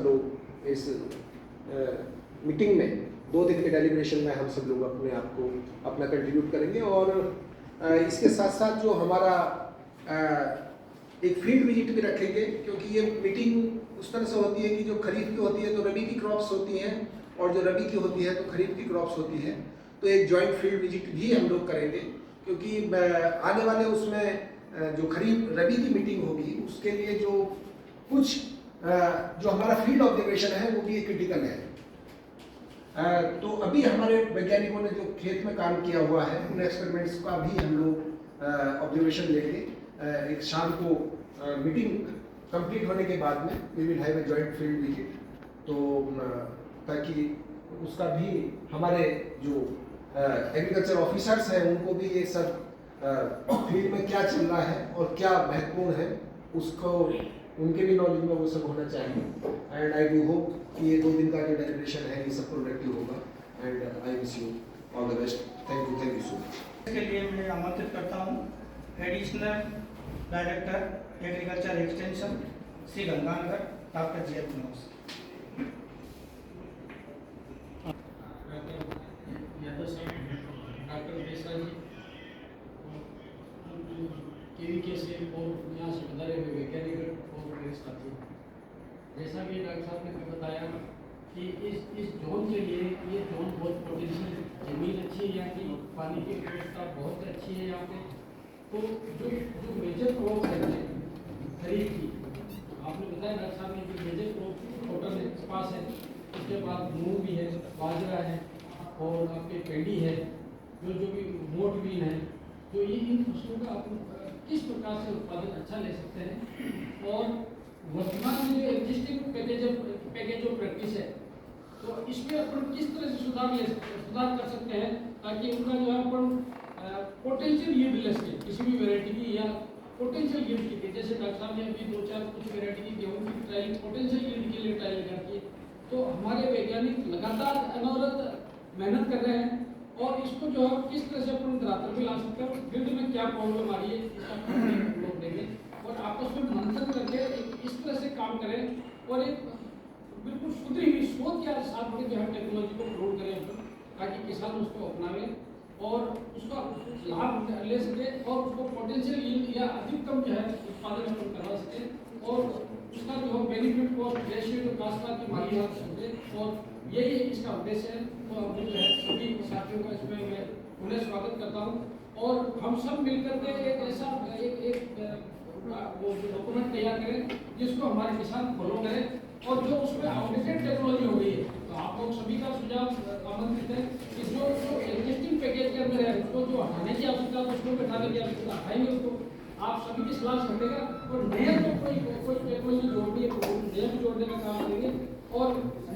लोग इस मीटिंग में 2 दिन के डेलिब्रेशन में हम सब लोग अपने आप को अपना कंट्रीब्यूट करेंगे। और इसके साथ साथ जो हमारा एक फील्ड विजिट भी रखेंगे, क्योंकि ये मीटिंग उस तरह से होती है कि जो खरीफ की होती है तो रबी की क्रॉप्स होती हैं, और जो रबी की होती है तो खरीफ की क्रॉप्स होती हैं। तो एक जॉइंट फील्ड विजिट भी हम लोग करेंगे, क्योंकि आने वाले उसमें जो खरीफ रबी की मीटिंग होगी उसके लिए जो कुछ जो हमारा फील्ड ऑब्जर्वेशन है वो भी क्रिटिकल है। तो अभी हमारे वैज्ञानिकों ने जो खेत में काम किया हुआ है उन एक्सपेरिमेंट्स का भी हम लोग ऑब्जर्वेशन लेंगे। एक शाम को मीटिंग कंप्लीट होने के बाद में we will have a joint field visit, तो ताकि उसका भी हमारे जो एग्रीकल्चर ऑफिसर्स हैं उनको भी ये सब फील्ड में क्या चल रहा है और क्या महत्वपूर्ण है उसको उनके भी नॉलेज में वो सब होना चाहिए। एंड आई डू होप कि ये 2 दिन का जो डेलिब्रेशन है ये सब प्रोडक्टिव होगा। And I wish you all the best. Thank you so much. इसके लिए मैं आमंत्रित करता हूँ additional director agriculture extension Sri Ganganagar doctor G S doctor Besra ji KVK से और यहाँ से बता रहे हुए वैज्ञानिक और प्रेस साथी, जैसा कि डॉक्टर साहब ने बताया कि इस जोन के लिए ये जोन बहुत पोटेंशियल, जमीन अच्छी है यहाँ की, पानी की व्यवस्था बहुत अच्छी है यहाँ पे। तो जो मेजर क्रॉप है खरीफ की, आपने बताया डॉक्टर साहब ने कि मेजर क्रॉप कॉटन है, कपास है, उसके बाद मूंग भी है, बाजरा है और आपके पेड़ी है, जो भी मोट बीन है। तो ये इन फसलों का आप किस प्रकार से उत्पादन अच्छा ले सकते हैं, और वर्तमान में जो एग्जिस्टिंग पैकेज ऑफ प्रैक्टिस है तो इसमें अपन किस तरह से सुधार कर सकते हैं ताकि उनका जो है अपन पोटेंशियल यील्ड ले सके किसी भी वैरायटी की, या पोटेंशियल यील्ड की। जैसे डॉक्टर साहब ने अभी 2-4 कुछ वैरायटी की गेहूँ की ट्रायल पोटेंशियल यील्ड के लिए ट्रायल करती है। तो हमारे वैज्ञानिक लगातार अनवरत मेहनत कर रहे हैं, और इसको जो है किस तरह से अपन धरातल में ला सकते हैं, फील्ड में क्या प्रॉब्लम आ रही है इसका हम लोग देंगे, और आपस में मंथन करके इस तरह से काम करें और एक बिल्कुल सुधरी हुई सोच के साथ में जो है टेक्नोलॉजी को प्रमोट करें अपन, ताकि किसान उसको अपनावे और उसका लाभ ले सके और उसको पोटेंशियल यील्ड या अधिकतम जो है उत्पादन अपन करवा सके, और उसका जो है बेनिफिट को रेशियो कास्ता की माली रख सके, और यही इसका उद्देश्य है। तो अपने जो है सभी साथियों का इसमें मैं उन्हें स्वागत करता हूँ, और हम सब मिलकर के एक ऐसा वो डॉक्यूमेंट तैयार करें जिसको हमारे किसान फॉलो करें, और जो उसमें आउटडेटेड टेक्नोलॉजी हो गई है तो आप लोग सभी का सुझाव आमंत्रित है कि जो एग्जिस्टिंग पैकेज के अंदर है उसको जो हटाने की आवश्यकता है उसको बैठाने की आवश्यकता हटाएंगे उसको, आप सभी की सलाह सुनेगा, और नया जो कोई टेक्नोलॉजी जोड़नी है तो नया भी जोड़ने का काम करेंगे। और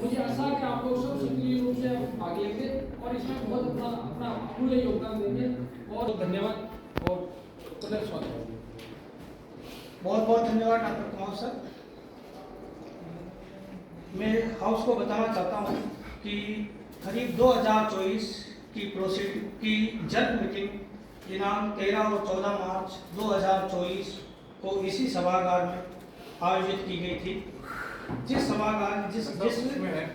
मुझे आशा है कि आप लोग सब सक्रिय रूप से भाग लेंगे और इसमें बहुत अपना अमूल्य योगदान देंगे। और धन्यवाद और पुनः स्वागत। बहुत बहुत धन्यवाद डॉक्टर कुमार सर। मैं हाउस को बताना चाहता हूँ कि खरीफ 2024 की प्रोसीड की जल्द मीटिंग दिनांक 13 और 14 मार्च 2024 को इसी सभागार में आयोजित की गई थी। जिस सभागार जिसमें है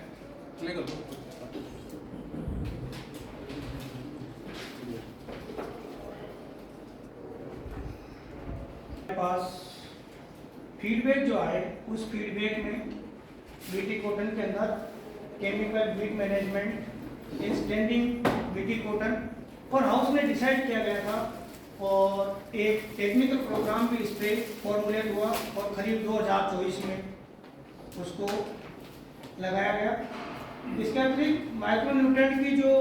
पास फीडबैक जो आए उस फीडबैक में बीटी कॉटन के अंदर chemical weed management extending BT cotton और हाउस में डिसाइड किया गया था, और एक टेक्निकल प्रोग्राम भी इस पर फॉर्मुलेट हुआ और खरीफ 2024 में उसको लगाया गया। इसके अतिरिक्त माइक्रोन्यूट्रेंट की जो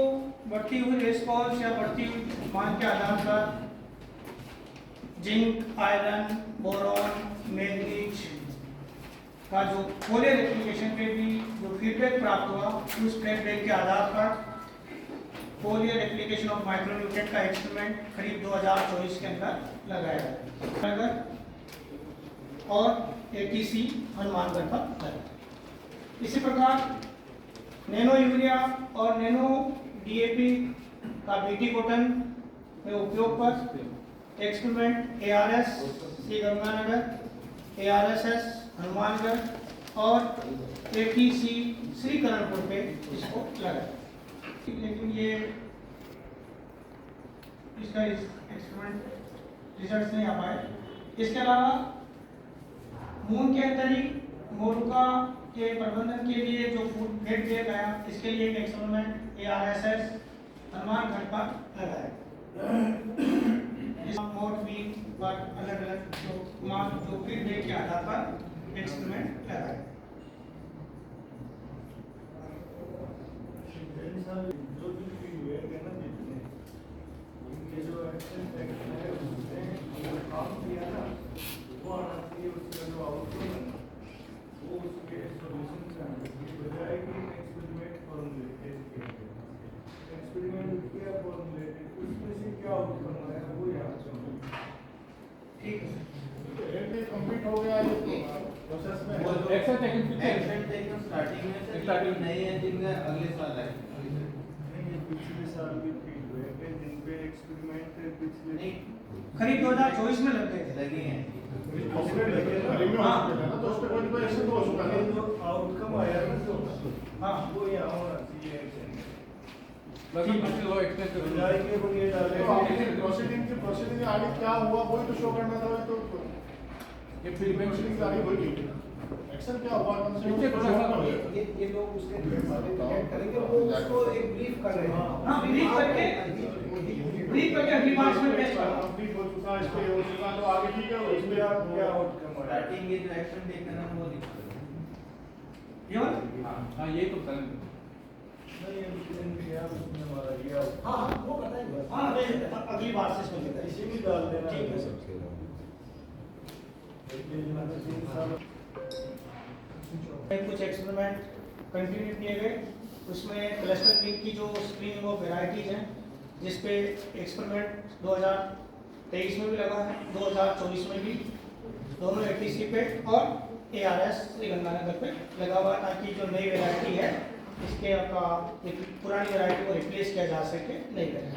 बढ़ती हुई रेस्पॉन्स या बढ़ती हुई मांग के आधार पर जिंक, आयरन, बोरॉन, मैंगनीज का जो फोलियर एप्लीकेशन पे भी जो फीडबैक प्राप्त हुआ उस फीडबैक के आधार पर फोलियर एप्लीकेशन ऑफ माइक्रोन्यूट्रेंट का एक्सपेरिमेंट खरीफ 2024 के अंदर लगाया गया और एटीसी हनुमानगढ़ पर लगा। इसी प्रकार नैनो यूरिया और नैनो डीएपी का बीटी कॉटन में उपयोग पर experiment ARS Shri Ganganagar, ARSS Hanumangarh और ATC श्री करणपुर पे इसको लगाया। लेकिन ये इसका एक्सपेरिमेंट रिजल्ट नहीं आ पाए। इसके अलावा मून के अंदर ही मोरुका के प्रबंधन के लिए जो फूड फेड दिया गया, इसके लिए एक एक्सपेरिमेंट ARSS हनुमानगढ़ पर लगाया। इस मोड भी पर अलग अलग जो फीडबैक के आधार पर एक्सपेरिमेंट लगाया। जो भी फीडबैक है ना, जितने उनके जो एक्शन है उसमें जो काम किया ना वो आना चाहिए, उसका जो आउटकम है ना वो उसके सॉल्यूशन से आना चाहिए, बजाय कि एक्सपेरिमेंट फॉर्मुलेटेड किया गया। एक्सपेरिमेंट किया फॉर्मुलेटेड, उसमें से क्या आउटकम आया वो यहाँ चाहिए। ठीक है कंप्लीट हो गया ये प्रोसेस में एक्शन टेकन स्टार्टिंग में नहीं है, जिनका अगले साल है। नहीं, ये पिछले साल भी फीडबैक है जिन पे एक्सपेरिमेंट पिछले करीब 2024 में लग गए थे। लगे हैं। तो उस पे कोई एक्शन हो चुका है, जो आउटकम आया ना जो हाँ वो यहाँ होना चाहिए एक्शन। एक्सप्लेन करो। बजाय के वो ये डाले प्रोसीडिंग आगे क्या हुआ वही तो शो करना था, वही तो ये फीडबैक प्रोसीडिंग आगे वही एक्शन क्या हुआ कम से कम ये लोग उसके डिसाइड करेंगे, वो उसको एक ब्रीफ कर रहे हैं। हाँ ब्रीफ करके अगली बार में टेस्ट करो। कंप्लीट हो चुका, इस पे हो चुका, तो आगे ठीक है, उस पे आप क्या आउटकम आया। स्टार्टिंग ये जो एक्शन टेकन है वो दिखा ये वाला? हां ये तो करंट नहीं एक्सप्लेन किया उसने हमारा ये हाँ वो बताएंगे। हाँ अगली बार से इसको लेते हैं। इसी में डाल देना। ठीक है सर। कुछ एक्सपेरिमेंट कंटिन्यू किए गए, उसमें क्लस्टर बीन की जो स्क्रीनिंग ऑफ वेराइटीज हैं, जिस पे एक्सपेरिमेंट 2023 में भी लगा है, 2024 में भी, दोनों ATC पे और ARS श्रीगंगानगर पे लगा हुआ, ताकि जो नई वेराइटी है इसके पुरानी वैरायटी को रिप्लेस किया जा सके नहीं करें।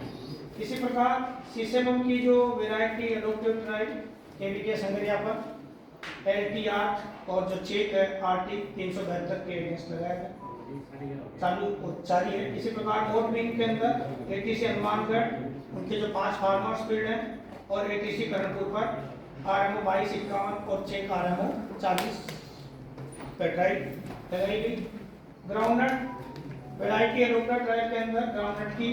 इसी प्रकार सीसेमम की जो variety adaptive tribe KVK Sangaria पर LT8 और जो चेक है RT 372 के अगेंस्ट लगाया गया, चालू जारी है। इसी प्रकार वोट विंग के अंदर ATC हनुमानगढ़ उनके जो 5 फार्मर्स फील्ड हैं और ATC करणपुर पर RMO 2251 और चेक RMO 40 पेट्राइड लगाई गई। ग्राउंडनट वैरायटी एडोप्टर ट्रायल के अंदर ग्राउंडनट की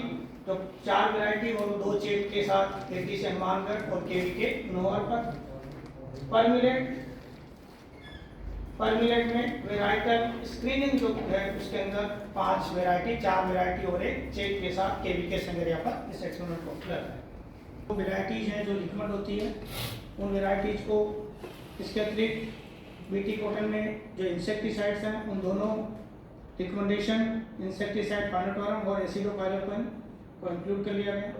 तो 4 वैरायटी और 2 चेक के साथ ATC हनुमानगढ़ और KVK नोहर पर। परमिलेट में वेराइटल स्क्रीनिंग जो है उसके अंदर 5 वैरायटी, 4 वैरायटी और 1 चेक के साथ KVK संगरिया पर इस एक्सपेरिमेंट को किया है। वो वैराइटीज हैं जो लिक्विड होती है, उन वैराइटीज को इसके अतिरिक्त BT कॉटन में जो इंसेक्टिसाइड्स हैं उन दोनों रिकमेंडेशन इंसेक्टिसाइड पाइनोटोरम और एसिडोपाइलोक्विन को इंक्लूड कर लिया गया।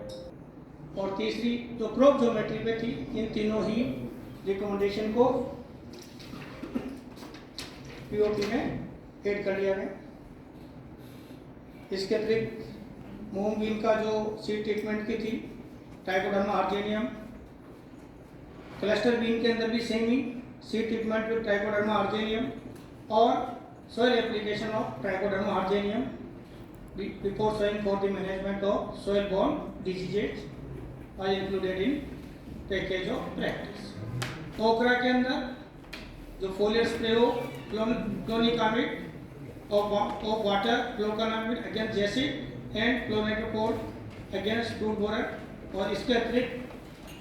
और तीसरी जो क्रॉप ज्योमेट्री पे थी, इन तीनों ही रिकमेंडेशन को POP में ऐड कर लिया गया। इसके अतिरिक्त मूंग बीन का जो सीड ट्रीटमेंट की थी ट्राइकोडर्मा आर्जेनियम, क्लस्टर बीन के अंदर भी सेम ही seed treatment with trichoderma harzianum और soil application of Trichoderma argenium before sowing for the management of soil borne diseases are included in package of practice. ओकरा के अंदर जो foliar spray हो clonicamin of water, cloncamin against acid and clonidopod against fruit borer। और इसके अतिरिक्त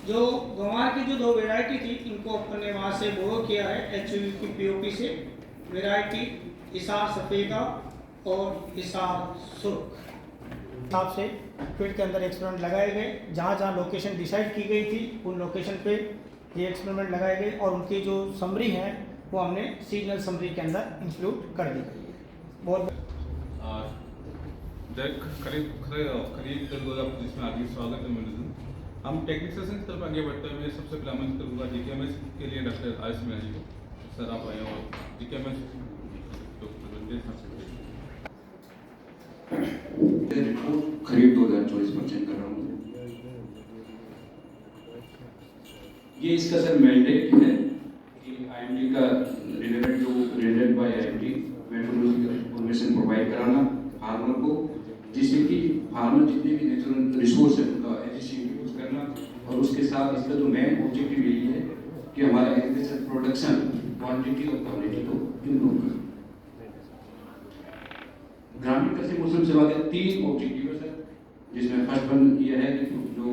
जो गंवार की जो 2 वैरायटी थी इनको अपने वहाँ से बोरो किया है HUV की POP से, वैरायटी हिसार सफ़ेदा और हिसार सुर्ख हिसाब से फील्ड के अंदर एक्सपेरिमेंट लगाए गए। जहाँ जहाँ लोकेशन डिसाइड की गई थी उन लोकेशन पे ये एक्सपेरिमेंट लगाए गए और उनकी जो समरी है वो हमने सीजनल समरी के अंदर इंक्लूड कर दी गई है। बहुत खरीद जिसमें आगे स्वागत है मेरे। हम टेक्निक सेशन की तरफ आगे बढ़ते हुए सबसे पहला मंच करूँगा DKMS के लिए डॉक्टर आयुष मीणा जी को। सर आप आए और DKMS रिपोर्ट खरीद 2024 में चेक कर रहा हूँ। ये इसका सर मैंडेट है कि IMD का रिलेवेंट जो रिलेटेड बाय फार्मर को, जिससे कि फार्मर जितने भी नेचुरल रिसोर्स है उनका एफिशिएंटली यूज करना, और उसके साथ इसका जो मेन ऑब्जेक्टिव यही है कि हमारा एग्रीकल्चर प्रोडक्शन क्वांटिटी और क्वालिटी को इम्प्रूव करना। ग्रामीण कृषि मौसम सेवा के 3 ऑब्जेक्टिव है सर, जिसमें फर्स्ट वन ये है कि जो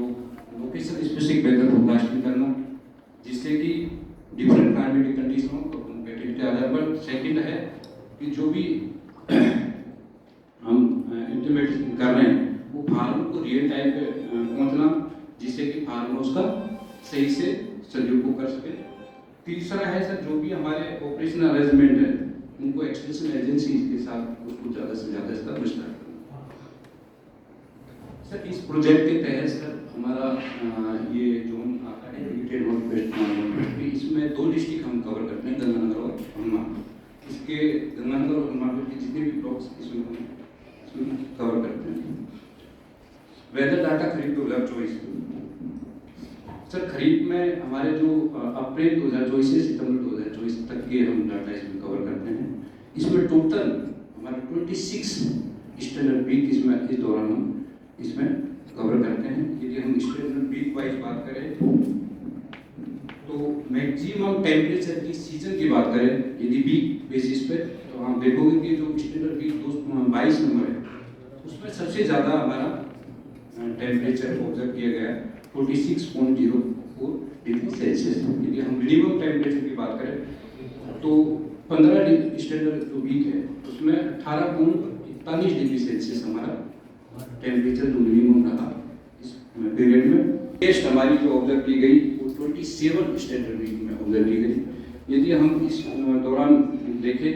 लोकेशन स्पेसिफिक वेदर फोरकास्टिंग करना, जिससे कि डिफरेंट क्लाइमेटिक कंडीशनों को कंपेटिटिव के आधार पर। सेकंड है कि जो भी हम इम्प्लीमेंट कर रहे हैं वो फार्मर को रियल टाइम पे पहुंचना, जिससे कि फार्मर उसका सही से सदुपयोग कर सके। तीसरा है सर, जो भी हमारे ऑपरेशनल अरेंजमेंट है उनको एक्सटेंशन एजेंसी के साथ उसको ज़्यादा से ज़्यादा इसका विस्तार करना। सर इस प्रोजेक्ट के तहत सर हमारा ये जोन आता है लिमिटेड नॉर्थ वेस्ट, इसमें 2 डिस्ट्रिक्ट हम कवर करते हैं, गंगानगर और हनुमानगढ़। इसके गंगानगर और हनुमानगढ़ के जितने भी ब्लॉक्स इसमें कवर करते हैं। वेदर डाटा खरीद 2024 सर, खरीफ में हमारे जो अप्रैल 2024 से सितंबर 2024 तक के हम डाटा इसमें कवर करते हैं। इसमें टोटल हमारे 26 स्टैंडर्ड वीक इसमें इस दौरान हम इसमें कवर करते हैं। यदि हम स्टैंडर्ड वीक वाइज बात करें तो मैक्सिमम टेम्परेचर की सीजन की बात करें यदि वीक बेसिस पे, तो आप देखोगे कि जो स्टैंडर्ड वीक 22 नंबर है उसमें सबसे ज़्यादा हमारा टेम्परेचर ऑब्जर्व किया गया है 46.04 डिग्री सेल्सियस। यदि हम मिनिमम टेम्परेचर की बात करें तो 15 स्टैंडर्ड जो वीक है उसमें 18.41 डिग्री सेल्सियस हमारा टेम्परेचर जो मिनिमम रहा इस पीरियड में। टेस्ट हमारी जो ऑब्जर्व की गई वो 27 स्टैंडर्ड वीक में ऑब्जर्व की गई। यदि हम इस दौरान देखें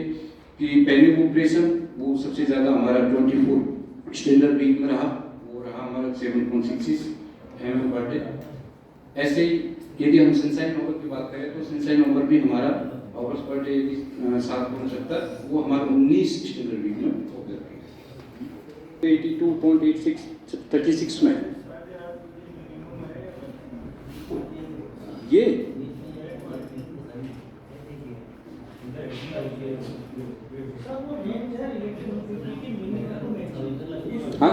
कि पेनिंग ऑपरेशन वो सबसे ज़्यादा हमारा 24 स्टैंडर्ड वीक में रहा, वो रहा हमारा 7.66 mm पर डे। ऐसे ही यदि हम सनसाइन ओवर की बात करें तो सनसाइन ओवर भी हमारा आवर्स पर डे 7.70, वो हमारा 19 स्टैंडर्ड वीक में ऑब्जर्व किया। 82.86 36 में ये हाँ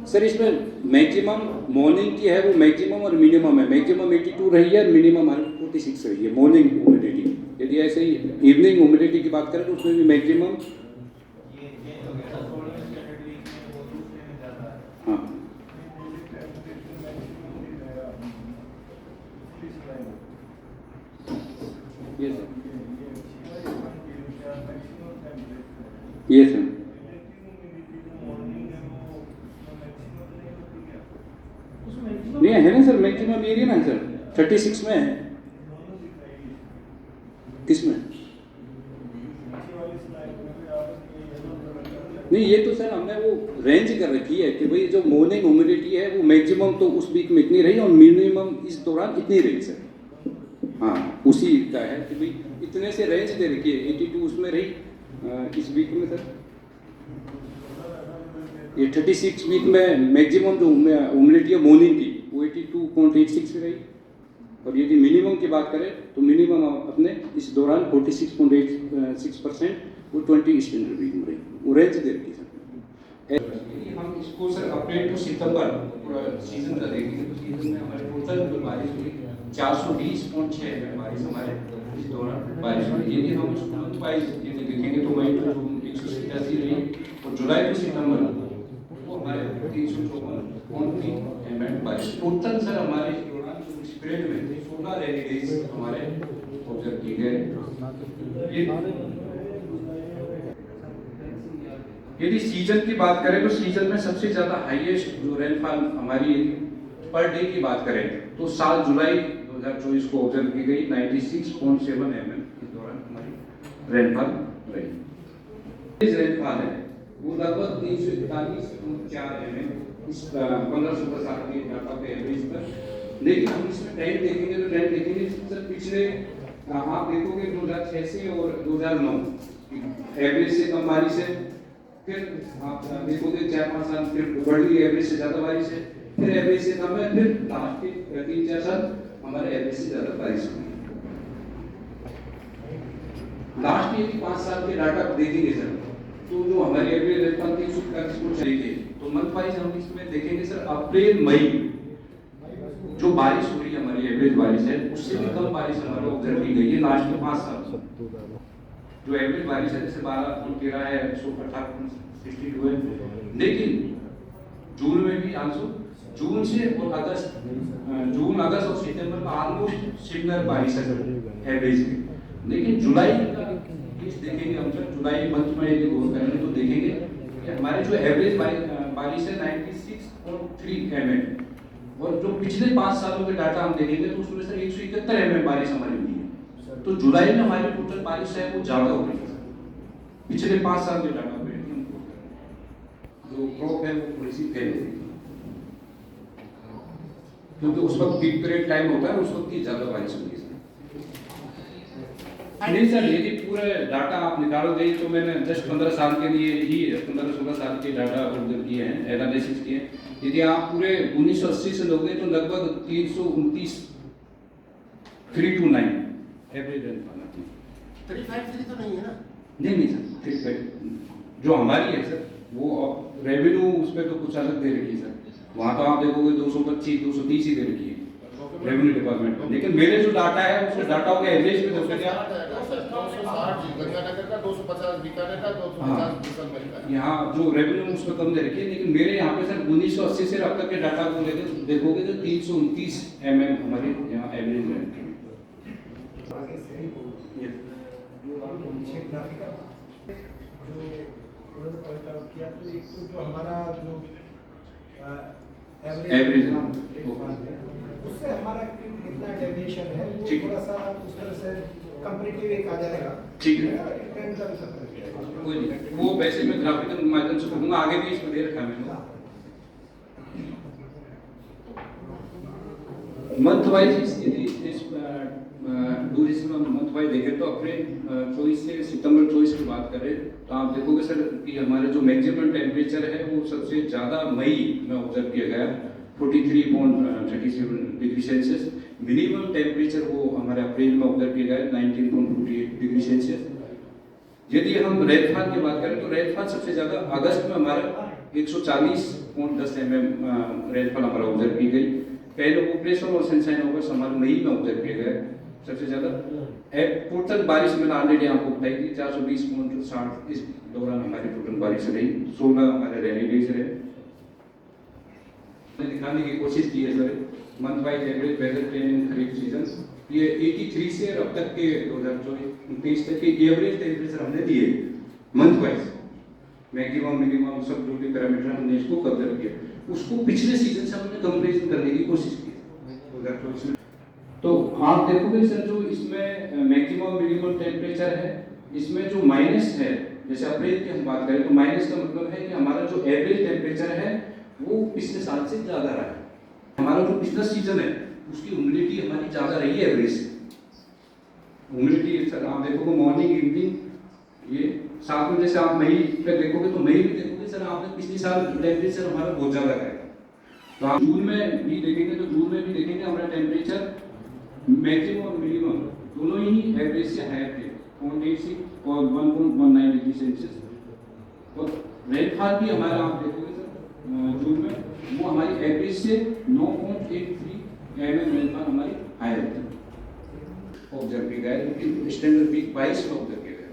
सर इसमें मैक्सिमम मॉर्निंग की है वो मैक्सिमम और मिनिमम है। मैक्सिमम 82 रही है, मिनिमम 46 रही है मॉर्निंग ह्यूमिडिटी। यदि ऐसे ही इवनिंग ह्यूमिडिटी की बात करें तो उसमें भी मैक्सिमम हाँ ये सर नहीं है ना सर, मैक्सिमम एरिया ना सर 36 में है। किसमें नहीं, ये तो सर हमने वो रेंज कर रखी है कि भाई जो मॉर्निंग ह्यूमिडिटी है वो मैक्सिमम तो उस वीक में इतनी रही और मिनिमम इस दौरान इतनी रही सर। हाँ उसी का है कि भाई इतने से रेंज दे रखी है, 82 उसमें रही इस वीक में सर। ये 36 वीक में मैक्सिमम जो ह्यूमिडिटी है मॉर्निंग की वो 82.86 रही, और यदि मिनिमम की बात करें तो मिनिमम अपने इस दौरान 46.86% वो 20 स्टैंडर्ड वीक में रही, वो रेंज दे रखी सर। हम इसको सर अप्रैल टू सितंबर पूरा सीजन का देखेंगे तो सीजन में हमारे टोटल जो बारिश हुई 420.6 mm बारिश हमारे इस दौरान बारिश हुई। यदि हम इसको मंथ वाइज यदि देखेंगे तो मई टू जून 187 रही और जुलाई टू सितंबर वो हमारे 354.3 mm बारिश। टोटल सर हमारे इस दौरान इस पीरियड में 16 रेनी डेज हमारे ऑब्जर्व किए गए। यदि सीजन की बात करें तो सीजन में सबसे ज्यादा हाईएस्ट जो रेनफॉल हमारी पर डे की बात करें तो 7 जुलाई 2024 को ऑब्जर्व की गई 96.7 mm इस दौरान हमारी रेनफॉल रही। इस रेनफॉल है वो लगभग 341.4 mm इस 1500 के डाटा पे एवरेज पर। लेकिन हम इसमें ट्रेंड देखेंगे तो ट्रेंड देखेंगे सर पिछले आप देखोगे 2006 से और 2009 एवरेज से कम बारिश है, फिर आप देखोगे 4-5 साल फिर बढ़ गई एवरेज से ज्यादा बारिश है, फिर एवरेज से कम है, फिर लास्ट के 3-4 साल हमारे एवरेज से ज्यादा बारिश हुई। लास्ट यदि 5 साल के डाटा देखेंगे सर तो जो हमारी एवरेज रेनफॉल 345 को चलेगी, तो मंथ वाइज हम इसमें देखेंगे सर अप्रैल मई जो बारिश हो रही है हमारी एवरेज बारिश है उससे भी कम बारिश हमारे ऑब्जर्व की गई है लास्ट के 5 साल। जो एवरेज बारिश है जैसे 12.13 है 118.62 है, लेकिन जून में भी आंसू जून से और अगस्त और सितंबर का ऑलमोस्ट सिमिलर बारिश है एवरेज की। लेकिन जुलाई का केस देखेंगे हम सर, जुलाई मंथ में यदि गौर करेंगे तो देखेंगे कि हमारे जो एवरेज बारिश है 96.3 mm और जो पिछले 5 सालों के डाटा हम देखेंगे तो उसमें सर 171 mm बारिश हमारी हुई है। तो जुलाई में हमारी टोटल बारिश है वो ज्यादा हो गई है पिछले 5 साल के डाटा पे जो क्रॉप है वो थोड़ी सी फेल हो गई क्योंकि उस वक्त पीक पीरियड टाइम होता है, उस वक्त की ज्यादा बारिश होगी। नहीं सर, यदि पूरे डाटा आप निकालोगे तो मैंने जस्ट 15 साल के लिए ही 15-16 साल के डाटा ऑब्जर्व किए हैं, एनालिसिस किए हैं। यदि आप पूरे 1980 से लोगे तो लगभग 329 329 एवरेज रेनफॉल आती है। 353 तो नहीं है ना? नहीं सर, 3 जो हमारी है सर वो रेवेन्यू उस पर तो कुछ अलग दे रखी है सर, वहाँ तो आप देखोगे 225-230 ही दे रखी है रेवेन्यू डिपार्टमेंट में। लेकिन मेरे जो डाटा है उसमें डाटा का एवरेज में देखोगे आप 260 गंगानगर का, 250 बीकानेर का, 250 जैसलमेर का। यहाँ जो रेवेन्यू उसमें कम दे रखी है, लेकिन मेरे यहाँ पे सर 1980 से अब तक के डाटा को लेकर देखोगे तो 329 mm हमारे यहाँ एवरेज रेंट है। जो हमारा जो एवरेज उससे हमारा कितना डेविएशन है वो ठीक है। थोड़ा सा उस तरह से कंपैरेटिव एक आ जाएगा। ठीक है, ट्रेंड का भी सब कोई नहीं, वो वैसे मैं ग्राफिकल माध्यम से कहूँगा, आगे भी इसमें दे रखा है मैंने। मंथ वाइज यदि इस टूरिज्म मंथ वाइज देखें तो अप्रैल 24 से सितंबर 24 की बात करें तो आप देखोगे सर कि हमारे जो मैक्सिमम टेम्परेचर है वो सबसे ज़्यादा मई में ऑब्जर्व किया गया 43.37 डिग्री सेल्सियस। मिनिमम टेम्परेचर वो हमारे अप्रैल में ऑब्जर्व किया गया 19.48 डिग्री सेल्सियस। यदि हम रेनफॉल की बात करें तो रेनफॉल सबसे ज़्यादा अगस्त में हमारा 140.10 mm रेनफॉल हमारा ऑब्जर्व की गई। पहले ऑपरेशन और सनशाइन ओवर्स हमारे मई में ऑब्जर्व किया गया सबसे ज़्यादा। टोटल बारिश मैंने ऑलरेडी आपको बताई थी 420.60 इस दौरान हमारी टोटल बारिश रही, 16 हमारे रेनी डेज रहे। दिखाने की कोशिश की है sir month wise average weather planning kharif season, ये 83 से अब तक के 2024 तक के एवरेज टेम्परेचर हमने दिए मंथ वाइज, मैक्सिमम मिनिमम सब जो भी पैरामीटर हमने इसको कवर किया, उसको पिछले सीजन से हमने कंपैरिजन करने की कोशिश की 2024 में। तो आप देखोगे सर जो इसमें मैक्सिमम मिनिमम टेम्परेचर है, इसमें जो माइनस है, जैसे अप्रैल की हम बात करें तो माइनस का मतलब है कि हमारा जो एवरेज टेम्परेचर है वो पिछले साल से ज़्यादा रहा है। हमारा जो पिछला सीजन है उसकी ह्यूमिडिटी हमारी ज़्यादा रही है एवरेज से। ह्यूमिडिटी सर आप देखोगे मॉर्निंग इवनिंग ये साथ में, जैसे आप मई पे देखोगे तो मई में देखोगे सर आपने पिछले साल टेम्परेचर हमारा बहुत ज़्यादा रहा है। तो आप जून में भी देखेंगे तो जून में भी देखेंगे हमारा टेम्परेचर मैक्सिमम और मिनिमम दोनों ही एवरेज से हायर थे 0.86 और 1.19 डिग्री सेल्सियस। और रेनफॉल भी हमारा आप देखोगे सर जून में वो हमारी एवरेज से 9.83 mm रेनफॉल हमारी हायर थी ऑब्जर्व किया गया, लेकिन स्टैंडर्ड वीक 22 में ऑब्जर्व किया गया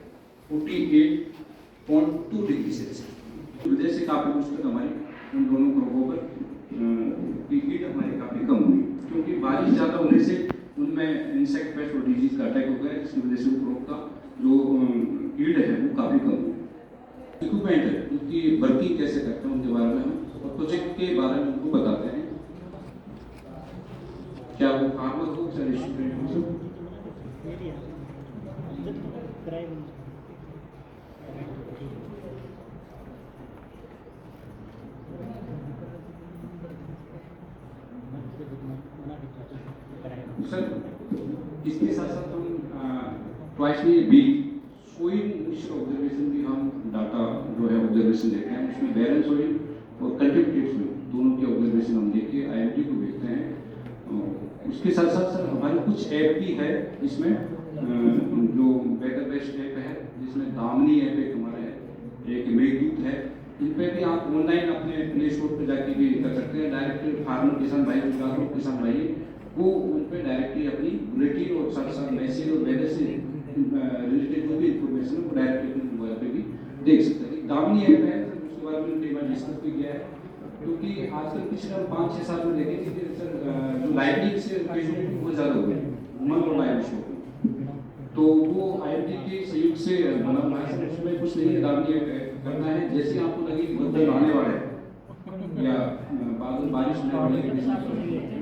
48.2 डिग्री सेल्सियस। वजह से काफ़ी कुछ तक हमारी उन दोनों क्रॉपों पर हीट हमारी काफ़ी कम हुई, क्योंकि बारिश ज़्यादा होने से उनमें इंसेक्ट पेस्ट और डिजीज का अटैक हो गया, इसकी वजह से क्रॉप का जो हीट है वो काफ़ी कम हुई। इक्विपमेंट है उसकी वर्किंग कैसे करते हैं उनके बारे में हम और प्रोजेक्ट के बारे में उनको बताते हैं, क्या वो फार्मर हो चाहे स्टूडेंट हो। सर इसके साथ साथ हम ट्वाइसली वीक सोइल ऑब्जर्वेशन भी हम डाटा जो है ऑब्जर्वेशन देते हैं, उसमें बैरन सोइल और कल्टिवेटेड सोइल दोनों की ऑब्जर्वेशन हम लेके IMD को भेजते हैं। उसके साथ साथ सर हमारे कुछ ऐप भी है इसमें जो वेदर बेस्ड ऐप है, जिसमें दामनी ऐप एक हमारा है, एक है, इन पे भी आप ऑनलाइन अपने प्ले स्टोर पे जाके भी कर सकते हैं। डायरेक्ट फार्मर किसान भाई किसान भाई वो उन पे डायरेक्टली अपनी बुलेटिन और साथ साथ मैसेज और वेदर से रिलेटेड जो भी इंफॉर्मेशन है वो डायरेक्टली अपने मोबाइल पे भी देख सकते हैं। दामिनी ऐप है, उसके बारे में कई बार डिस्कस भी किया है, क्योंकि आजकल पिछले 5-6 साल में देखें कि सर जो लाइवली से कैजुअलिटी बहुत ज़्यादा हो गई उमंग और लाइव शो, तो वो IoT के सहयोग से बना हुआ है सर। उसमें कुछ नहीं दामिनी करना है, जैसे आपको लगे कि बदल आने वाला है या बादल बारिश होने वाली है,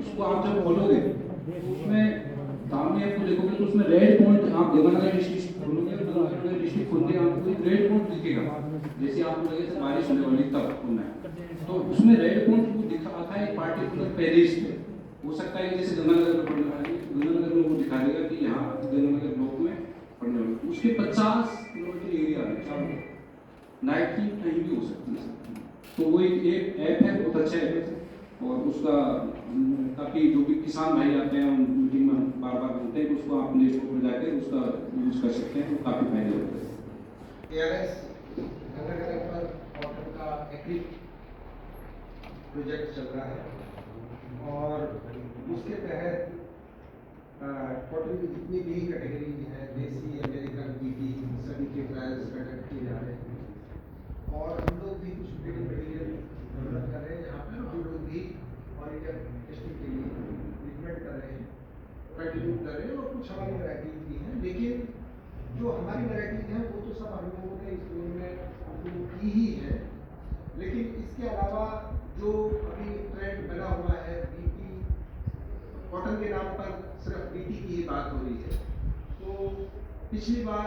उसको आप जब खोलोगे तो उसमें दामिनी ऐप को देखोगे तो उसमें रेड पॉइंट आप गंगानगर डिस्ट्रिक्ट खोलोगे और गंगानगर डिस्ट्रिक्ट खोलते हैं आपको एक रेड पॉइंट दिखेगा, जैसे आपको लगे सर बारिश होने वाली तब खोलना है, तो उसमें रेड पॉइंट वो दिखा आता है पार्टिकुलर पेरिस पे। हो सकता है जैसे गंगानगर में पड़ने वाली, गंगानगर में वो दिखा देगा कि यहाँ गंगानगर ब्लॉक में पड़ने वाली, उसके 50 किलोमीटर एरिया है चारों, नाइट की कहीं भी हो सकती है। तो वो एक ऐप है, बहुत अच्छा ऐप है और उसका ताकि जो भी किसान भाई आते हैं मीटिंग में बार बार बोलते हैं कि उसको आप प्ले स्टोर पर जाकर उसका यूज कर सकते हैं, तो काफ़ी फायदे होते हैं। ARS गंगानगर पर कॉटन का एग्री प्रोजेक्ट चल रहा है और उसके तहत कॉटन की जितनी भी कैटेगरी है, देसी, अमेरिकन, बीटी, सभी के ट्रायल्स कंडक्ट किए जा रहे हैं और हम लोग भी कुछ ब्रीडिंग मटीरियल डेवलप कर रहे हैं, जहाँ पर हम लोग भी ऑरिजिनल टेस्टिंग के लिए ट्रीटमेंट कर रहे हैं, कंटिन्यू कर रहे हैं और कुछ हमारी वैराइटीज भी हैं। लेकिन जो हमारी वैराइटीज हैं वो तो सब हम लोगों ने इस जोन में अप्रूव की ही है, लेकिन इसके अलावा जो अभी ट्रेंड बना हुआ है बीटी, कॉटन के नाम पर सिर्फ बीटी की ही बात हो रही है। तो पिछली बार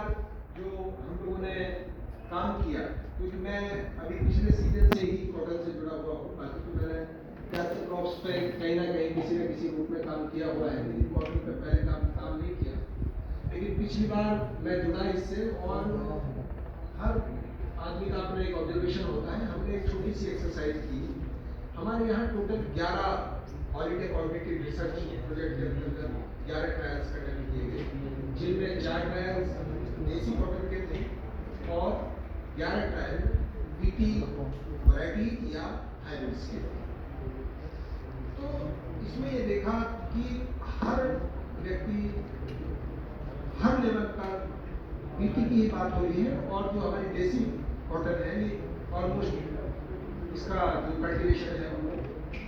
जो हम लोगों ने काम किया, क्योंकि मैं अभी पिछले सीजन से ही कॉटन से जुड़ा हुआ हूँ, बाकी तो मैंने कैप्चर क्रॉप्स पे कहीं ना कहीं किसी न किसी रूप में काम किया हुआ है, लेकिन कॉटन पे पहले काम नहीं किया। लेकिन पिछली बार मैं जुड़ा इससे और हर आदमी का अपना एक ऑब्जर्वेशन होता है। हमने एक छोटी सी एक्सरसाइज की, हमारे यहाँ total 11 all India competitive research project के अंदर 11 ट्रायल्स कंडक्ट किए गए, जिनमें 4 ट्रायल्स देसी कॉटन के थे और 11 ट्रायल बीटी वैरायटी या हाइब्रिड्स के। तो इसमें ये देखा कि हर व्यक्ति हर लेवल पर बीटी की ही बात हो रही है और जो हमारी देसी कॉटन है ये ऑलमोस्ट इसका जो कल्टीवेशन है वो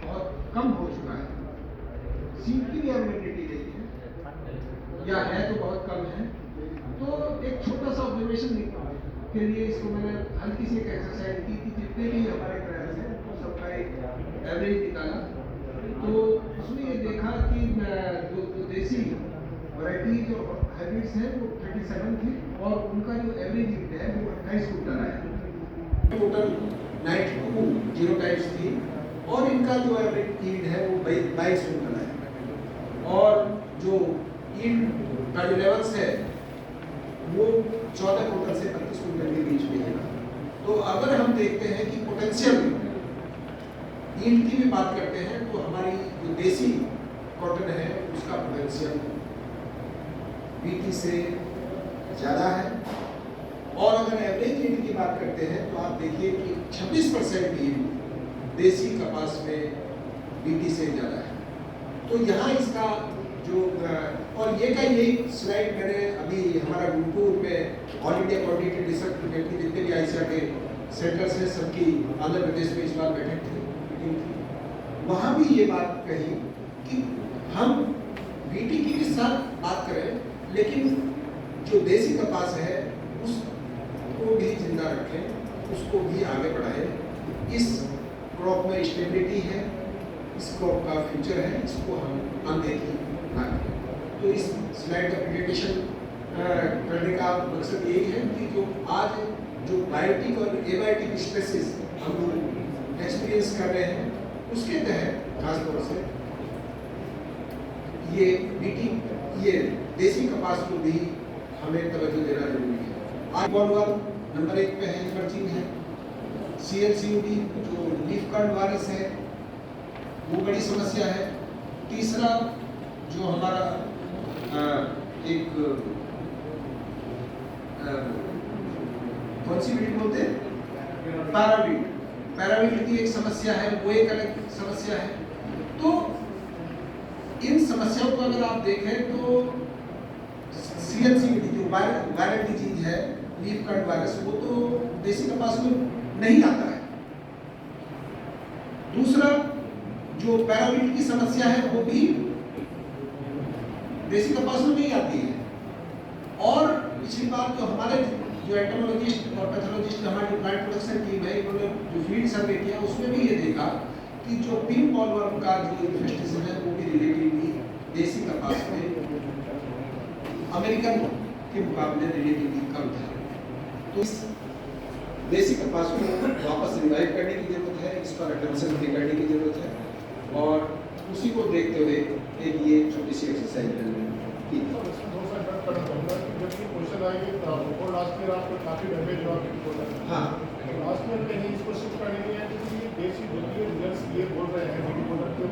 बहुत कम हो चुका है। सीड की भी अवेलेबिलिटी नहीं है या है तो बहुत कम है। तो एक छोटा सा ऑब्जर्वेशन के लिए इसको मैंने हल्की सी एक एक्सरसाइज की कि जितने भी हमारे ट्रायल्स हैं तो सबका एक एवरेज निकाला। तो उसमें ये देखा कि जो देसी वैराइटीज और हाइब्रिड्स हैं वो 37 थी और उनका जो एवरेज यील्ड है वो 28 कुंटल है। टोटल 92 जीनोटाइप्स थी और इनका जो एवरेज यील्ड है वो 22 कुंटल है और जो यील्ड का जो लेवल्स है वो 14 कुंटल से 35 कुंटल के बीच में है। तो अगर हम देखते हैं कि पोटेंशियल यील्ड की भी बात करते हैं तो हमारी जो देसी कॉटन है उसका पोटेंशियल बीटी से ज़्यादा है और अगर एवरेज यील्ड की बात करते हैं तो आप देखिए कि 26% यील्ड देसी कपास में बीटी से ज़्यादा है। तो यहाँ इसका जो और ये का यही स्लाइड मैंने अभी हमारा गुरुकुल में all India coordinated research project के जितने भी आईसीआर के सेंटर्स हैं सबकी आंध्र प्रदेश में इस बार बैठक थी, मीटिंग थी, वहाँ भी ये बात कही कि हम बीटी की भी साथ बात करें लेकिन जो देसी कपास है उसको भी जिंदा रखें, उसको भी आगे बढ़ाएं। इस क्रॉप में स्टेबिलिटी है, इस क्रॉप का फ्यूचर है, इसको हम अनदेखी ना करें। तो इस स्लाइड का प्रेजेंटेशन करने का मकसद यही है कि जो आज जो बायोटिक और एबायोटिक स्ट्रेसेस हम लोग एक्सपीरियंस कर रहे हैं उसके तहत खासतौर से ये बीटी ये देसी कपास को भी हमें तवज्जो देना जरूरी है। आज बॉलवर नंबर 1 पे है, इमर्जिंग है। CLCUD जो लीफ कर्ल वायरस है वो बड़ी समस्या है। तीसरा जो हमारा एक कौन सी बीट बोलते हैं पैरावीट की एक समस्या है, वो एक अलग समस्या है। तो इन समस्याओं को अगर आप देखें तो CNCVD जो वायरल डिजीज है, लीफ कर्ट वायरस, वो तो देसी कपास में नहीं आता है। दूसरा जो पैरावीट की समस्या है वो भी देसी कपास में नहीं आती है। और पिछली बार जो हमारे जो एंटोमोलॉजिस्ट और पैथोलॉजिस्ट हमारी प्लांट प्रोडक्शन टीम है, इन्होंने जो फील्ड सर्वे किया उसमें भी ये देखा कि जो पिंक बॉलवर्म का जो इन्फेस्टेशन है वो भी रिलेटिवली देसी कपास में अमेरिकन के मुकाबले रिलेटिवली कम था। तो इस देसी कपास को वापस रिवाइव करने की जरूरत है, इस पर अटेंशन पे करने की जरूरत है, और उसी को देखते हुए एक ये छोटी सी एक्सरसाइज मैंने की। लास्ट ईयर आपको काफी डैमेज हुआ। हाँ, लास्ट ईयर कहीं इसको शिफ्ट करने के लिए क्योंकि देसी जो रिजल्ट्स ये बोल रहे हैं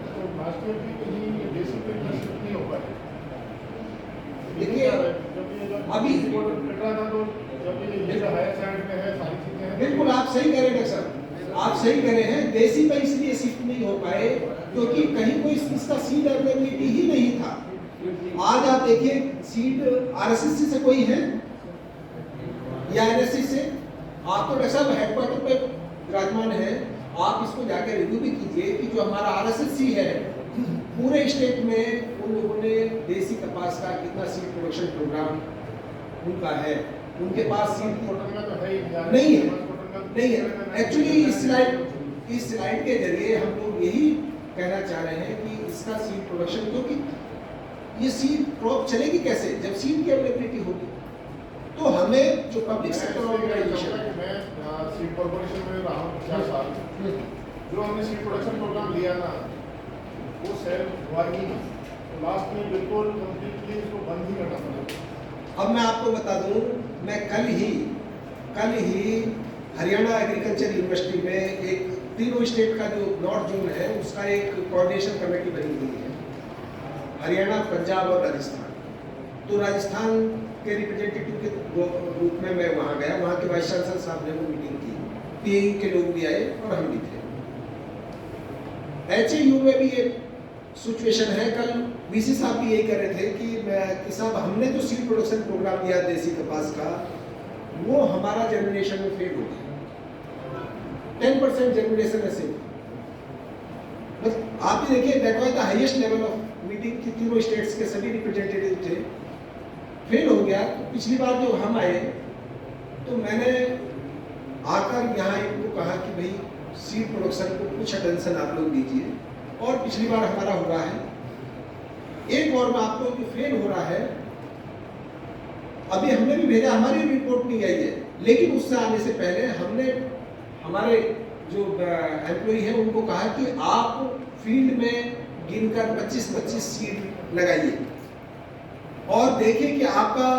तो लास्ट ईयर भी कहीं देसी पे शिफ्ट नहीं हो पाए। देखिए अभी कटरा था तो जब ये जो हायर साइड में है सारी चीजें हैं। बिल्कुल आप सही कह रहे हैं डॉक्टर साहब, आप सही कह रहे हैं। देसी पे इसलिए शिफ्ट नहीं हो पाए क्योंकि कहीं कोई इसका सीड अवेलेबिलिटी ही नहीं था। आज आप देखिए सीड RSSC से कोई है या NSC से, आप तो डॉक्टर साहब हेडक्वार्टर पे विराजमान है, आप इसको जाकर रिव्यू भी कीजिए कि जो हमारा RSSC है पूरे स्टेट में उन लोगों ने देसी कपास का कितना सीड प्रोडक्शन प्रोग्राम उनका है, उनके पास सीड कॉटन का तो है ही नहीं है। एक्चुअली इस स्लाइड के जरिए हम लोग यही कहना चाह रहे हैं कि इसका सीड प्रोडक्शन, क्योंकि ये सीड क्रॉप चलेगी कैसे जब सीड की अवेलेबिलिटी होगी। तो हमें जो पब्लिक सेक्टर ऑर्गेनाइजेशन है, मैं सीड कॉर्पोरेशन में रहा हूँ 4 साल, जो हमने सीड प्रोडक्शन प्रोग्राम लिया ना वो सेल हुआ ही नहीं, तो लास्ट में बिल्कुल कंप्लीटली इसको बंद ही करना पड़ा। अब मैं आपको बता दूं, मैं कल ही हरियाणा एग्रीकल्चर यूनिवर्सिटी में एक तीनों स्टेट का जो नॉर्थ जोन है उसका एक कोऑर्डिनेशन कमेटी बनी हुई है, हरियाणा, पंजाब और राजस्थान। तो राजस्थान के रिप्रेजेंटेटिव के रूप में मैं वहाँ गया, वहाँ के वाइस चांसलर साहब ने वो मीटिंग की, PAE के लोग भी आए और हम भी थे। HAU में भी ये सिचुएशन है। कल VC साहब भी यही कह रहे थे कि साहब हमने जो सीड प्रोडक्शन प्रोग्राम लिया देसी कपास का, वो हमारा जर्मिनेशन में फेल हो गया, 10% जर्मिनेशन ऐसे हुआ। बस आप ही देखिए, that was the highest level of meeting की, तीनों स्टेट्स के सभी रिप्रेजेंटेटिव थे, फेल हो गया। तो पिछली बार जो हम आए तो मैंने आकर यहाँ इनको कहा कि भाई सीड प्रोडक्शन को कुछ अटेंशन आप लोग दीजिए, और पिछली बार हमारा हुआ है। एक और मैं आपको जो फेल हो रहा है, अभी हमने भी भेजा, हमारी रिपोर्ट नहीं आई है, लेकिन उससे आने से पहले हमने हमारे जो एम्प्लॉय है उनको कहा कि आप फील्ड में गिनकर 25-25 सीड लगाइए और देखिए कि आपका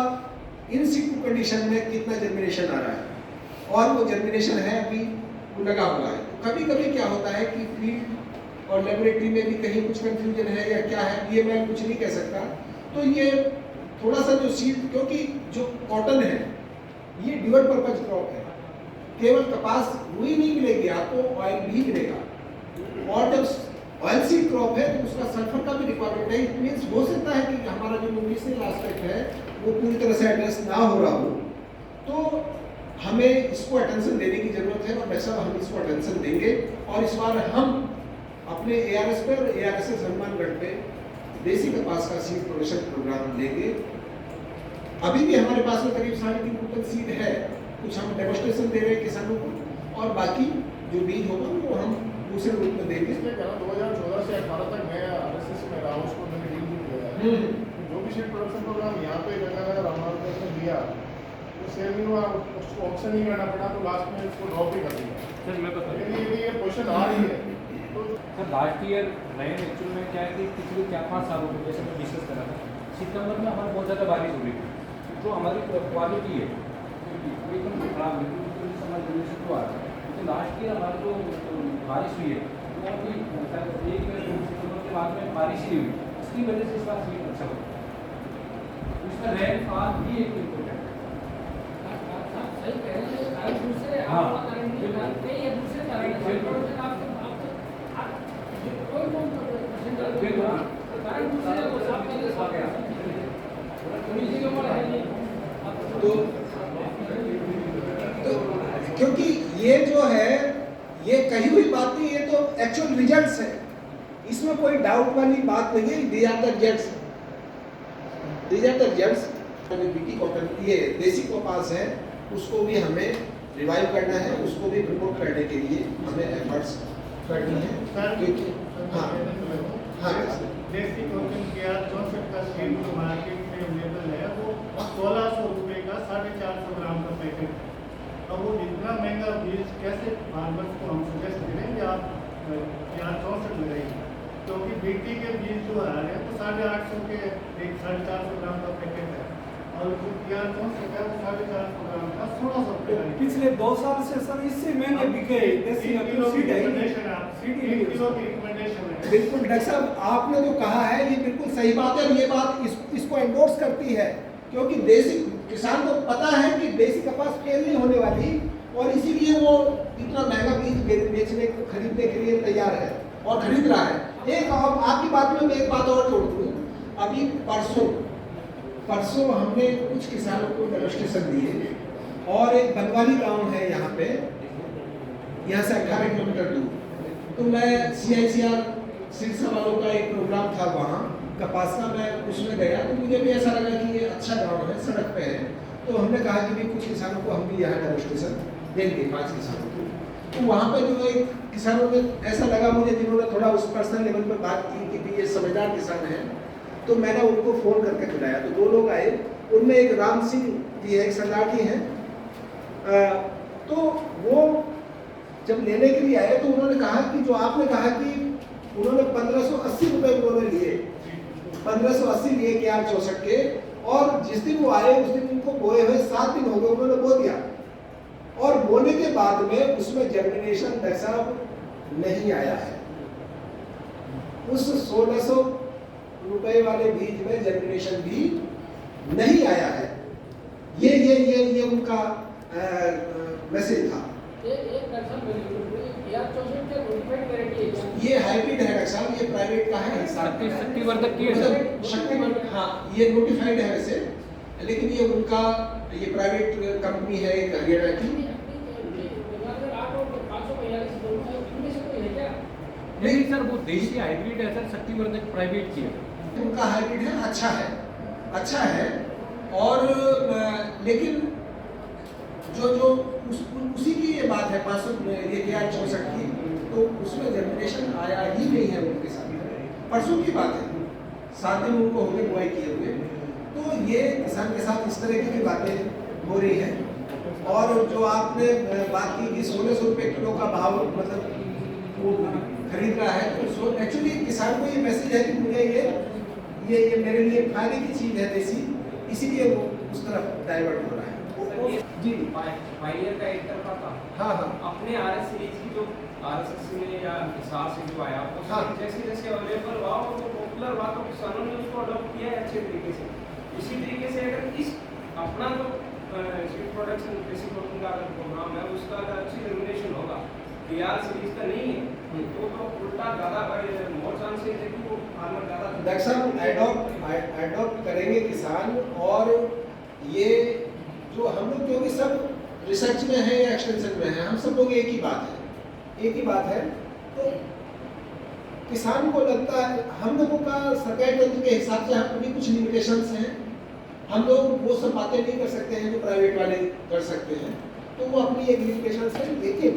इन सिटू कंडीशन में कितना जर्मिनेशन आ रहा है, और वो जर्मिनेशन है अभी वो लगा हुआ है। कभी कभी क्या होता है कि फील्ड और लेबोरेटरी में भी कहीं कुछ कंफ्यूजन है या क्या है, ये मैं कुछ नहीं कह सकता। तो ये थोड़ा सा जो सीड, क्योंकि जो कॉटन है ये ड्यूअल पर्पज क्रॉप है, केवल कपास रुई नहीं मिलेगी आपको, ऑयल भी मिलेगा, और जब ऑयल सीड क्रॉप है तो उसका सल्फर का भी रिक्वायरमेंट है। इट मीन्स हो सकता है कि हमारा जो न्यूट्रिशनल एस्पेक्ट है वो पूरी तरह से एड्रेस ना हो रहा हो, तो हमें इसको अटेंशन देने की जरूरत है, और वैसा हम इसको अटेंशन देंगे। और इस बार हम अपने ARS पे और ARSS हनुमानगढ़ पे देसी कपास का सीड प्रोडक्शन प्रोग्राम लेंगे। अभी भी हमारे पास में करीब 3.5 कुंटल सीड है, कुछ हम डेमोस्ट्रेशन दे रहे हैं किसानों को, और बाकी जो बीज होगा वो हम दूसरे रूप में देंगे। इसमें क्या 2014 से 18 तक मैं RSS में रहा हूँ, उसको मैंने डील भी किया है। जो भी सीड प्रोडक्शन प्रोग्राम यहाँ पे गंगानगर रामनगर में लिया तो सेल नहीं हुआ, उसको ऑप्शन नहीं करना पड़ा, तो लास्ट में इसको ड्रॉप भी कर दिया। सर मैं बता लेकिन ये क्वेश्चन आ रही है तो sir last year rain actual में क्या है कि पिछले 4-5 सालों में जैसे मैं डिस्कस कर रहा था, सितंबर में हमारी बहुत ज़्यादा बारिश हो रही थी, तो हमारी क्वालिटी है एकदम खराब है, तो हमारे जनरेशन को आ रहा है। तो लास्ट ईयर हमारी जो बारिश हुई है वो अभी 1 या 2 सितंबर के बाद में बारिश ही हुई, इसकी वजह से इस बार सीट अच्छा होगा। उसका रेनफॉल भी एक इम्पोर्टेंट है। सही कह रहे हैं, दूसरे हाँ, आप तो क्योंकि ये जो है ये कही हुई बात नहीं, ये तो एक्चुअल रिजल्ट्स है, इसमें कोई डाउट वाली बात नहीं है। These are the results, these are the results. BT cotton ये देसी कपास है, उसको भी हमें रिवाइव करना है, उसको भी प्रमोट करने के लिए हमें एफर्ट्स करनी है। क्योंकि हाँ हाँ देसी कॉटन के आज 64 का सीड जो मार्केट में अवेलेबल है वो 1600 रुपये का 450 ग्राम का पैकेट है। अब वो इतना महंगा बीज कैसे फार्मर्स को हम सजेस्ट करेंगे आप यहाँ 64 लगाइए, क्योंकि बीटी के बीज जो आ रहे हैं तो 850 के एक 450 ग्राम का पैकेट है, और जो यहाँ 64 है वो 450 ग्राम का 1600 रुपये का। पिछले 2 साल से सर इससे महंगे बिके देसी किलो की सीड है। रिकमेंडेशन है, 1 किलो की रिकमेंडेशन है। बिल्कुल डॉक्टर साहब, आपने जो कहा है ये बिल्कुल सही बात है, और ये बात इसको एंडोर्स करती है, क्योंकि देसी किसान को पता है कि देसी कपास फेल नहीं होने वाली, और इसीलिए वो इतना महंगा बीज बेचने खरीदने के लिए तैयार है और खरीद रहा है। एक आपकी बात में मैं एक बात और जोड़ दूँ, अभी परसों हमने कुछ किसानों को डेमोन्स्ट्रेशन दिए, और एक बनवाली गांव है यहाँ पे, यहाँ से 18 किलोमीटर दूर, तो मैं CICR सिरसा वालों का एक प्रोग्राम था वहाँ कपास का, मैं उसमें गया तो मुझे भी ऐसा लगा कि ये अच्छा गांव है, सड़क पे है, तो हमने कहा कि भी कुछ किसानों को हम भी यहाँ डेमोन्स्ट्रेशन देंगे, 5 किसानों को। तो वहाँ पे जो एक किसानों में ऐसा लगा मुझे, जिन्होंने थोड़ा उस पर्सनल लेवल पे बात की कि भी ये समझदार किसान है, तो मैंने उनको फ़ोन करके बुलाया, तो 2 लोग आए, उनमें एक राम सिंह जी है, एक सरदार जी हैं, तो वो जब लेने के लिए आए तो उन्होंने कहा कि जो आपने कहा कि उन्होंने 1580 रुपये उन्होंने लिए, 1580 लिए KR 64 के, और जिस दिन वो आए उस दिन उनको बोए हुए 7 दिन हो गए, उन्होंने बो दिया, और बोने के बाद में उसमें जर्मिनेशन डॉक्टर साहब नहीं आया है। उस 1600 रुपए वाले बीज में जर्मिनेशन भी नहीं आया है। ये उनका मैसेज था। ये हाइब्रिड है डॉक्टर साहब, ये प्राइवेट का है, शक्तिवर्धक की है सर। शक्तिवर्धक, हाँ ये नोटिफाइड है वैसे, लेकिन ये उनका ये प्राइवेट कंपनी है एक हरियाणा की। नहीं सर, वो देशी हाइब्रिड है सर, शक्तिवर्धक प्राइवेट की है। उनका हाइब्रिड है, अच्छा है, और लेकिन जो उसी की ये बात है 500 ये KR 64 की, तो उसमें जर्मिनेशन आया ही नहीं है उनके साथ। परसों की बात है, 7 दिन उनको हो गए बुआई किए हुए, तो ये किसान के साथ इस तरह की बातें हो रही हैं। और जो आपने बात की कि 1600 रुपये किलो का भाव मतलब वो खरीद रहा है, तो एक्चुअली किसान को ये मैसेज है कि मुझे ये मेरे लिए फायदे की चीज़ है देसी, इसीलिए वो उस तरफ डाइवर्ट हो रहा है। जी पायनियर का एक तरफा था। हाँ अपने RS सीरीज की जो RSS में या हिसाब से जो आया वो हाँ। जैसे जैसे अवेलेबल हुआ और वो पॉपुलर हुआ तो किसानों ने उसको अडॉप्ट किया है अच्छे तरीके से। इसी तरीके से अगर इस अपना जो सीड प्रोडक्शन बेसिक कॉटन का अगर प्रोग्राम है उसका अगर अच्छी रेगुलेशन होगा, KR सीरीज का नहीं है तो उल्टा ज़्यादा मोर चांसेस है कि वो फार्मर ज़्यादा डॉक्टर साहब एडॉप्ट करेंगे किसान। और ये जो हम लोग क्योंकि सब रिसर्च में है या एक्सटेंशन में है, हम सब लोग एक ही बात है, तो किसान को लगता है हम लोगों का सरकारी तंत्र के हिसाब से हम भी कुछ लिमिटेशंस हैं, हम लोग वो सब बातें नहीं कर सकते हैं जो प्राइवेट वाले कर सकते हैं, तो वो अपनी एक लिमिटेशंस है। लेकिन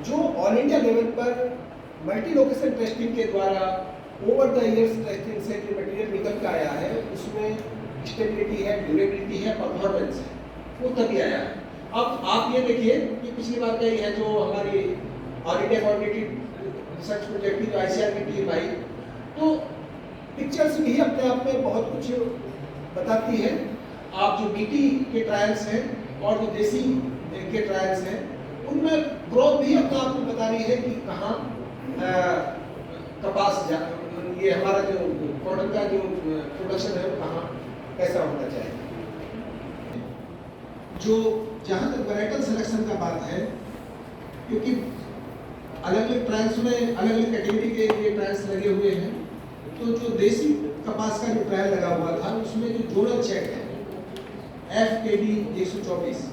जो ऑल इंडिया लेवल पर मल्टी लोकेशन टेस्टिंग के द्वारा ओवर द ईयर्स टेस्टिंग से जो मटेरियल निकल कर आया है उसमें स्टेबिलिटी है, ड्यूरेबिलिटी है, परफॉर्मेंस है, वो तभी आया है। अब आप ये देखिए कि पिछली बार का ही है जो हमारी all India quality research project की जो ICR की टीम आई, तो पिक्चर्स भी अपने आप में बहुत कुछ बताती है। आप जो BT के ट्रायल्स हैं और जो देसी के ट्रायल्स हैं उनमें ग्रोथ भी अपने आप में बता रही है कि कहाँ कपास ये हमारा जो कॉटन का जो प्रोडक्शन है वो कहाँ कैसा होना चाहिए। जो जहाँ तक वैराइटल सिलेक्शन का बात है, क्योंकि अलग अलग ट्रायल्स में अलग अलग कैटेगरी के ये ट्रायल्स लगे हुए हैं। तो जो देसी कपास का जो ट्रायल लगा हुआ था उसमें जो जोनल चेक है FKD 124,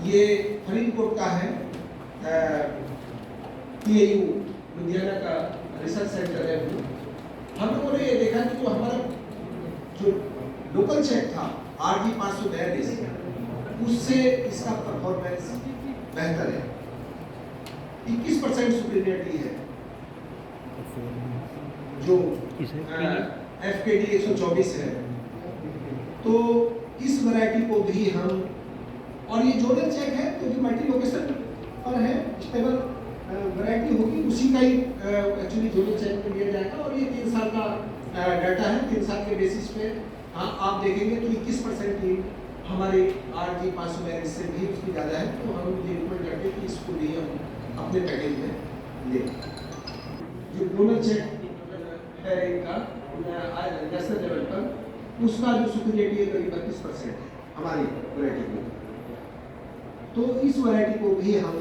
ये फरीदकोट का है, PAU लुधियाना का रिसर्च सेंटर है। हम लोगों ने ये देखा कि जो हमारा जो लोकल चेक था RG 542, उससे इसका परफॉर्मेंस बेहतर है, 21% सुपीरियरिटी है जो FKD 124 है। तो इस वैरायटी को भी हम, और ये जोनल चेक है तो जो मल्टी लोकेशन पर है स्टेबल वैरायटी होगी, उसी का ही एक्चुअली जोनल चेक में लिया जाएगा। और ये 3 साल का डाटा है, 3 साल के बेसिस पे आप देखेंगे तो 21% की हमारे RG 542 से भी उसकी ज़्यादा है। तो हम ये रिकमेंड करते हैं कि इसको भी हम अपने पैकेज में लें। जो जोनल चेक है इनका नेशनल लेवल पर, उसका जो सुपीरियरिटी है करीब 32% है हमारी वैरायटी को। तो इस वैरायटी को भी हम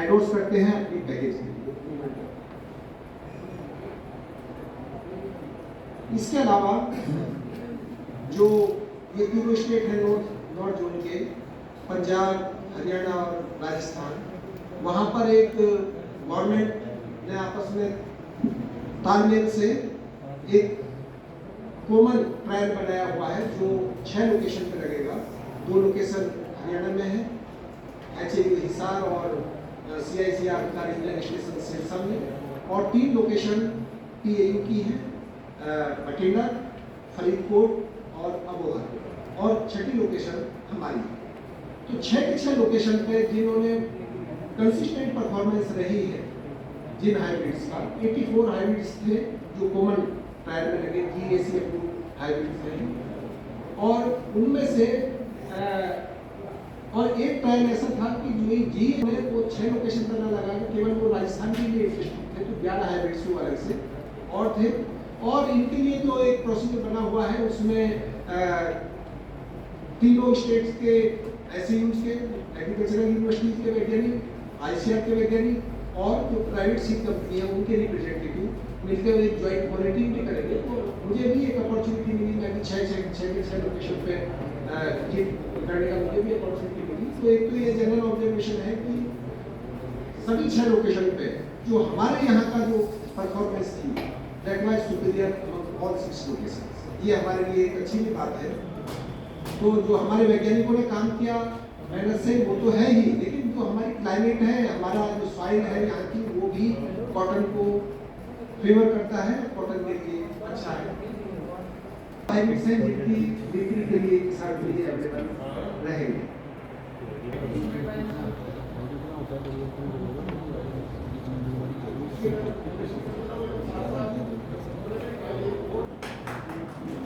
एडोर्स करते हैं अपनी पैकेज में। इसके अलावा जो ये तीनों स्टेट है नॉर्थ जोन के, पंजाब, हरियाणा और राजस्थान, वहाँ पर एक गवर्नमेंट ने आपस में तालमेल से एक कॉमन ट्रायल बनाया हुआ है जो 6 लोकेशन पे लगेगा। 2 लोकेशन हरियाणा में है, HAU हिसार और CICR का रीजनल स्टेशन सिरसा में, और 3 लोकेशन PAU की है, बठिंडा, फरीदकोट और अबोहर, और 6ठी लोकेशन हमारी। तो 6 के 6 लोकेशन पे जिन्होंने कंसिस्टेंट परफॉर्मेंस रही है, जिन हाइब्रिड्स का 84 हाइब्रिड्स थे जो कॉमन ट्रायल में लगे, GAC अप्रूव्ड हाइब्रिड्स हैं, और उनमें से और एक ट्रायल ऐसा था कि जो GA में वो 6 लोकेशन पर ना लगा के केवल वो राजस्थान के लिए इंटरेस्टेड थे, तो 11 हाइब्रिड्स वो अलग से और थे। और इनके लिए जो एक प्रोसीजर बना हुआ है उसमें तीनों स्टेट्स के SAUs के, एग्रीकल्चरल यूनिवर्सिटीज के वैज्ञानिक, ICR के वैज्ञानिक और जो प्राइवेट सीड कंपनी है उनके रिप्रेजेंटेटिव मिलकर एक ज्वाइंट मॉनिटरिंग भी करेंगे। तो मुझे भी एक अपॉर्चुनिटी मिली, मैं भी 6 लोकेशन पे ये करने का मुझे भी अपॉर्चुनिटी मिली। तो एक तो ये जनरल ऑब्जर्वेशन है कि सभी 6 लोकेशन पे जो हमारे यहाँ का जो परफॉर्मेंस थी that was superior among all 6 locations. ये हमारे लिए एक अच्छी भी बात है। तो जो हमारे वैज्ञानिकों ने काम किया मेहनत से वो तो है ही, लेकिन जो हमारी क्लाइमेट है, हमारा जो सॉइल है यहाँ की, वो भी कॉटन को फेवर करता है, कॉटन के लिए अच्छा है। हाइब्रिड्स हैं जिनकी बिक्री के लिए किसान के लिए अवेलेबल रहेंगे।